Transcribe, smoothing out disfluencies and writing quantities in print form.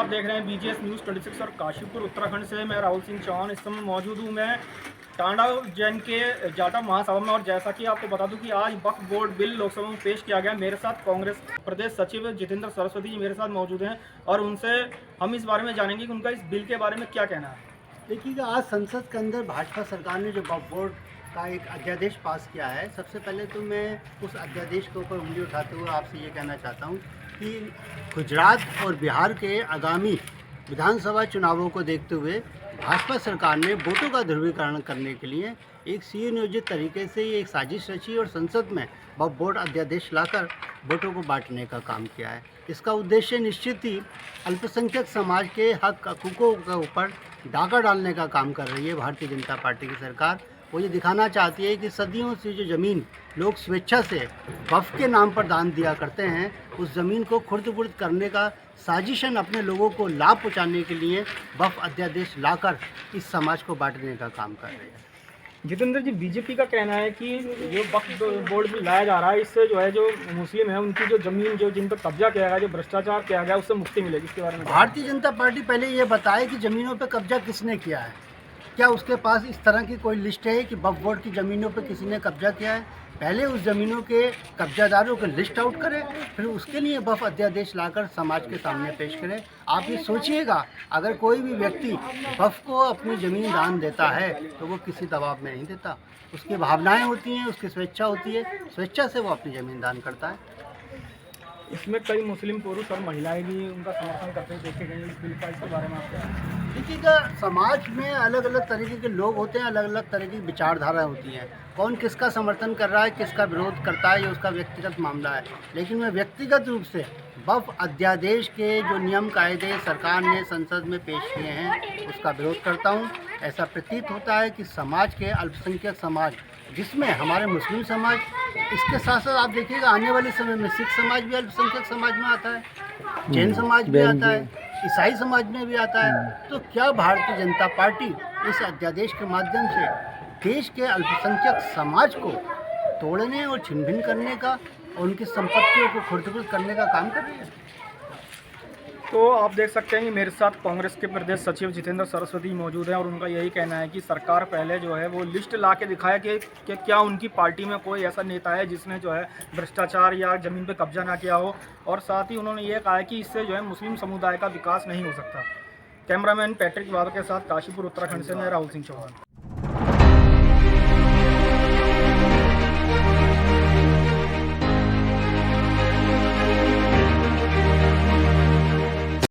आप देख रहे हैं बीजीएस न्यूज़ 26 और काशीपुर उत्तराखंड से मैं राहुल सिंह चौहान इस समय मौजूद हूँ मैं टांडा जैन के जाटा महासभा में। और जैसा कि आपको बता दूं कि आज वक्फ बोर्ड बिल लोकसभा में पेश किया गया। मेरे साथ कांग्रेस प्रदेश सचिव जितेंद्र सरस्वती जी मेरे साथ मौजूद हैं और उनसे हम इस बारे में जानेंगे कि उनका इस बिल के बारे में क्या कहना है। देखिएगा, आज संसद के अंदर भाजपा सरकार ने जो वक्फ बोर्ड का एक अध्यादेश पास किया है, सबसे पहले तो मैं उस अध्यादेश के ऊपर उंगली उठाते हुए आपसे ये कहना चाहता हूँ कि गुजरात और बिहार के आगामी विधानसभा चुनावों को देखते हुए भाजपा सरकार ने वोटों का ध्रुवीकरण करने के लिए एक सुनियोजित तरीके से ये एक साजिश रची और संसद में वक्फ बोर्ड अध्यादेश लाकर वोटों को बांटने का काम किया है। इसका उद्देश्य निश्चित ही अल्पसंख्यक समाज के हक हकूक़ों के ऊपर डाका डालने का काम कर रही है भारतीय जनता पार्टी की सरकार। वो ये दिखाना चाहती है कि सदियों से जो ज़मीन लोग स्वेच्छा से वक्फ के नाम पर दान दिया करते हैं, उस ज़मीन को खुर्द-बुर्द करने का साजिशन अपने लोगों को लाभ पहुंचाने के लिए वक्फ अध्यादेश लाकर इस समाज को बांटने का काम कर रहे हैं। जितेंद्र जी, बीजेपी का कहना है कि जो वक्फ बोर्ड भी लाया जा रहा है, इससे जो है जो मुस्लिम है उनकी जो ज़मीन जो जिन पर कब्जा किया गया, जो भ्रष्टाचार किया गया, उससे मुक्ति मिलेगी। इसके बारे में भारतीय जनता पार्टी पहले ये बताए कि ज़मीनों पर कब्जा किसने किया है। क्या उसके पास इस तरह की कोई लिस्ट है कि वक्फ बोर्ड की ज़मीनों पर किसी ने कब्जा किया है? पहले उस ज़मीनों के कब्जादारों को लिस्ट आउट करें, फिर उसके लिए वक्फ अध्यादेश लाकर समाज के सामने पेश करें। आप ये सोचिएगा, अगर कोई भी व्यक्ति वक्फ को अपनी ज़मीन दान देता है तो वो किसी दबाव में नहीं देता। उसकी भावनाएं होती हैं, उसकी स्वेच्छा होती है, स्वेच्छा से वो अपनी ज़मीन दान करता है। इसमें कई मुस्लिम पुरुष और महिलाएं भी उनका समर्थन करते हुए देखे गए। इस बिल का इसके बारे में आप क्या? देखिएगा, समाज में अलग अलग तरीके के लोग होते हैं, अलग अलग तरह की विचारधारा होती हैं। कौन किसका समर्थन कर रहा है, किसका विरोध करता है, ये उसका व्यक्तिगत मामला है। लेकिन मैं व्यक्तिगत रूप से वक्फ अध्यादेश के जो नियम कायदे सरकार ने संसद में पेश किए हैं उसका विरोध करता हूँ। ऐसा प्रतीत होता है कि समाज के अल्पसंख्यक समाज, जिसमें हमारे मुस्लिम समाज, इसके साथ साथ आप देखिएगा आने वाले समय में सिख समाज भी अल्पसंख्यक समाज में आता है, जैन समाज भी आता है, ईसाई समाज में भी आता है। तो क्या भारतीय जनता पार्टी इस अध्यादेश के माध्यम से देश के अल्पसंख्यक समाज को तोड़ने और छिन भिन करने का और उनकी संपत्तियों को खुर्द-बुर्द करने का काम कर रही है? तो आप देख सकते हैं कि मेरे साथ कांग्रेस के प्रदेश सचिव जितेंद्र सरस्वती मौजूद हैं और उनका यही कहना है कि सरकार पहले जो है वो लिस्ट ला के दिखाए कि क्या उनकी पार्टी में कोई ऐसा नेता है जिसने जो है भ्रष्टाचार या ज़मीन पे कब्जा ना किया हो। और साथ ही उन्होंने ये कहा है कि इससे जो है मुस्लिम समुदाय का विकास नहीं हो सकता। कैमरामैन पैट्रिक वाद के साथ काशीपुर उत्तराखंड से मैं राहुल सिंह चौहान।